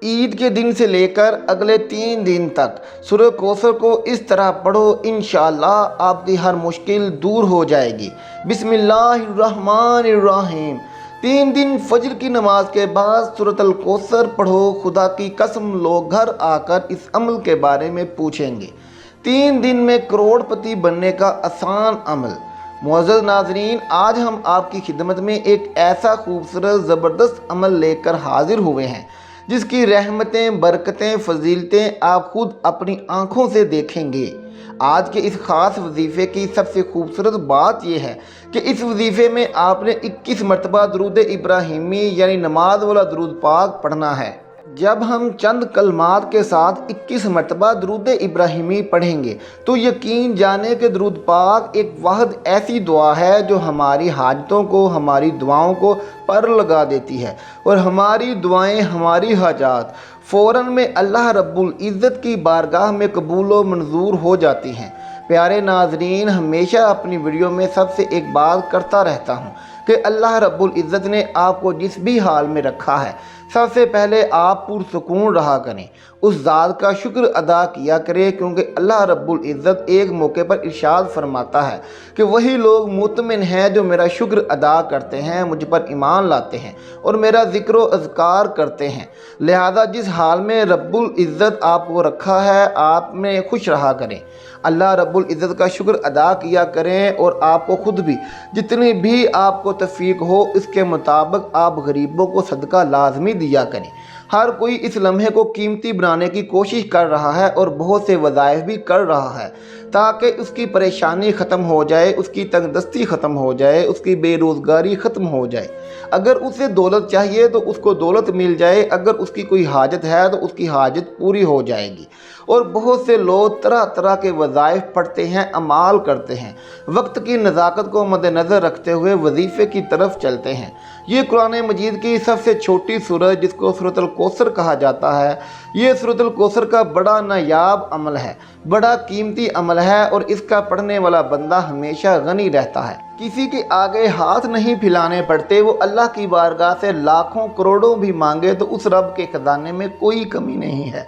عید کے دن سے لے کر اگلے 3 دن تک سورہ کوثر کو اس طرح پڑھو، انشاءاللہ آپ کی ہر مشکل دور ہو جائے گی۔ بسم اللہ الرحمن الرحیم۔ 3 دن فجر کی نماز کے بعد سورۃ الکوثر پڑھو۔ خدا کی قسم لوگ گھر آ کر اس عمل کے بارے میں پوچھیں گے۔ 3 دن میں کروڑ پتی بننے کا آسان عمل۔ معزز ناظرین، آج ہم آپ کی خدمت میں ایک ایسا خوبصورت زبردست عمل لے کر حاضر ہوئے ہیں جس کی رحمتیں، برکتیں، فضیلتیں آپ خود اپنی آنکھوں سے دیکھیں گے۔ آج کے اس خاص وظیفے کی سب سے خوبصورت بات یہ ہے کہ اس وظیفے میں آپ نے 21 مرتبہ درود ابراہیمی یعنی نماز والا درود پاک پڑھنا ہے۔ جب ہم چند کلمات کے ساتھ 21 مرتبہ درود ابراہیمی پڑھیں گے تو یقین جانے کہ درود پاک ایک واحد ایسی دعا ہے جو ہماری حاجتوں کو، ہماری دعاؤں کو پر لگا دیتی ہے، اور ہماری دعائیں، ہماری حاجات فوراً میں اللہ رب العزت کی بارگاہ میں قبول و منظور ہو جاتی ہیں۔ پیارے ناظرین، ہمیشہ اپنی ویڈیو میں سب سے ایک بات کرتا رہتا ہوں کہ اللہ رب العزت نے آپ کو جس بھی حال میں رکھا ہے، سب سے پہلے آپ پرسکون رہا کریں، اس ذات کا شکر ادا کیا کریں، کیونکہ اللہ رب العزت ایک موقع پر ارشاد فرماتا ہے کہ وہی لوگ مطمئن ہیں جو میرا شکر ادا کرتے ہیں، مجھ پر ایمان لاتے ہیں اور میرا ذکر و اذکار کرتے ہیں۔ لہذا جس حال میں رب العزت آپ کو رکھا ہے، آپ میں خوش رہا کریں، اللہ رب العزت کا شکر ادا کیا کریں، اور آپ کو خود بھی جتنی بھی آپ کو توفیق ہو اس کے مطابق آپ غریبوں کو صدقہ لازمی دیا کریں۔ ہر کوئی اس لمحے کو قیمتی بنانے کی کوشش کر رہا ہے اور بہت سے وظائف بھی کر رہا ہے تاکہ اس کی پریشانی ختم ہو جائے، اس کی تنگ دستی ختم ہو جائے، اس کی بے روزگاری ختم ہو جائے۔ اگر اسے دولت چاہیے تو اس کو دولت مل جائے، اگر اس کی کوئی حاجت ہے تو اس کی حاجت پوری ہو جائے گی۔ اور بہت سے لوگ طرح طرح کے وظائف پڑھتے ہیں، اعمال کرتے ہیں، وقت کی نزاکت کو مد نظر رکھتے ہوئے وظیفے کی طرف چلتے ہیں۔ یہ قرآن مجید کی سب سے چھوٹی سورت جس کو سورۃ الکوثر کہا جاتا ہے، یہ سورۃ الکوثر کا بڑا نایاب عمل ہے، بڑا قیمتی عمل ہے، اور اس کا پڑھنے والا بندہ ہمیشہ غنی رہتا ہے۔ کسی کے آگے ہاتھ نہیں پھیلانے پڑتے، وہ اللہ کی بارگاہ سے لاکھوں کروڑوں بھی مانگے تو اس رب کے خزانے میں کوئی کمی نہیں ہے۔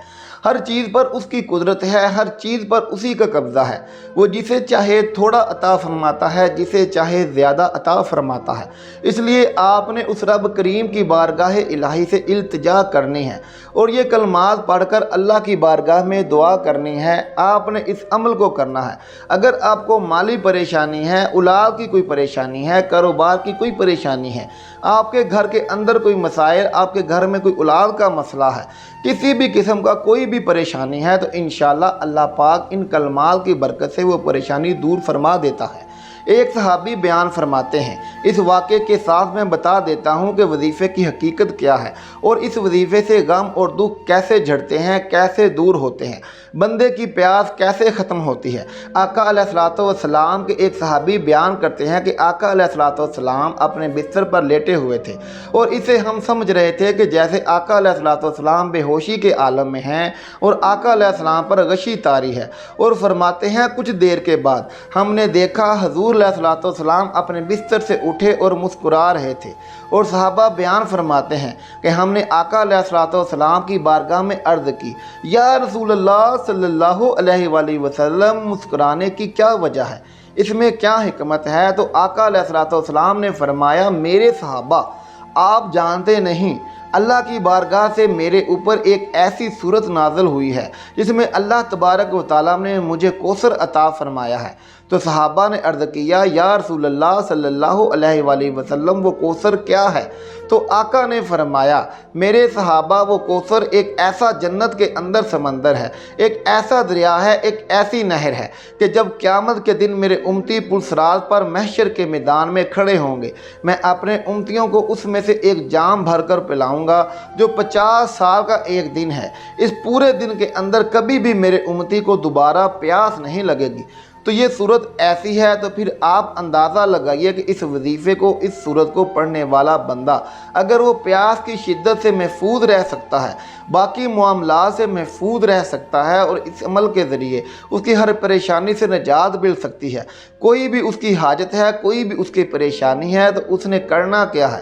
ہر چیز پر اس کی قدرت ہے، ہر چیز پر اسی کا قبضہ ہے۔ وہ جسے چاہے تھوڑا عطا فرماتا ہے، جسے چاہے زیادہ عطا فرماتا ہے۔ اس لیے آپ نے اس رب کریم کی بارگاہ الہی سے التجا کرنی ہے اور یہ کلمات پڑھ کر اللہ کی بارگاہ میں دعا کرنی ہے۔ آپ نے اس عمل کو کرنا ہے۔ اگر آپ کو مالی پریشانی ہے، اولاد کی کوئی پریشانی ہے، کاروبار کی کوئی پریشانی ہے، آپ کے گھر کے اندر کوئی مسائل، آپ کے گھر میں کوئی اولاد کا مسئلہ ہے، کسی بھی قسم کا کوئی بھی پریشانی ہے، تو انشاءاللہ اللہ پاک ان کلمات کی برکت سے وہ پریشانی دور فرما دیتا ہے۔ ایک صحابی بیان فرماتے ہیں، اس واقعے کے ساتھ میں بتا دیتا ہوں کہ وظیفے کی حقیقت کیا ہے اور اس وظیفے سے غم اور دکھ کیسے جھڑتے ہیں، کیسے دور ہوتے ہیں، بندے کی پیاس کیسے ختم ہوتی ہے۔ آقا علیہ الصلوۃ والسلام کے ایک صحابی بیان کرتے ہیں کہ آقا علیہ الصلوۃ والسلام اپنے بستر پر لیٹے ہوئے تھے اور اسے ہم سمجھ رہے تھے کہ جیسے آقا علیہ الصلوۃ والسلام بے ہوشی کے عالم میں ہیں اور آقا علیہ السلام پر غشی طاری ہے، اور فرماتے ہیں کچھ دیر کے بعد ہم نے دیکھا حضور علیہ الصلوۃ والسلام اپنے بستر سے اٹھے اور مسکرا رہے تھے، اور صحابہ بیان فرماتے ہیں کہ ہم نے آقا علیہ الصلوۃ والسلام کی بارگاہ میں عرض کی، یا رسول اللہ صلی اللہ علیہ وآلہ وسلم، مسکرانے کی کیا وجہ ہے، اس میں کیا حکمت ہے؟ تو آقا علیہ الصلوۃ والسلام نے فرمایا، میرے صحابہ، آپ جانتے نہیں، اللہ کی بارگاہ سے میرے اوپر ایک ایسی صورت نازل ہوئی ہے جس میں اللہ تبارک و تعالیٰ نے مجھے کوثر عطا فرمایا ہے۔ تو صحابہ نے عرض کیا، یا رسول اللہ صلی اللہ علیہ وآلہ وسلم، وہ کوثر کیا ہے؟ تو آقا نے فرمایا، میرے صحابہ، وہ کوثر ایک ایسا جنت کے اندر سمندر ہے، ایک ایسا دریا ہے، ایک ایسی نہر ہے کہ جب قیامت کے دن میرے امتی پلسرات پر محشر کے میدان میں کھڑے ہوں گے، میں اپنے امتیوں کو اس میں سے ایک جام بھر کر پلاؤں گا جو 50 سال کا ایک دن ہے۔ اس پورے دن کے اندر کبھی بھی میرے امتی کو دوبارہ پیاس نہیں لگے گی۔ تو یہ صورت ایسی ہے، تو پھر آپ اندازہ لگائیے کہ اس وظیفے کو، اس صورت کو پڑھنے والا بندہ اگر وہ پیاس کی شدت سے محفوظ رہ سکتا ہے، باقی معاملات سے محفوظ رہ سکتا ہے، اور اس عمل کے ذریعے اس کی ہر پریشانی سے نجات مل سکتی ہے، کوئی بھی اس کی حاجت ہے، کوئی بھی اس کی پریشانی ہے، تو اس نے کرنا کیا ہے؟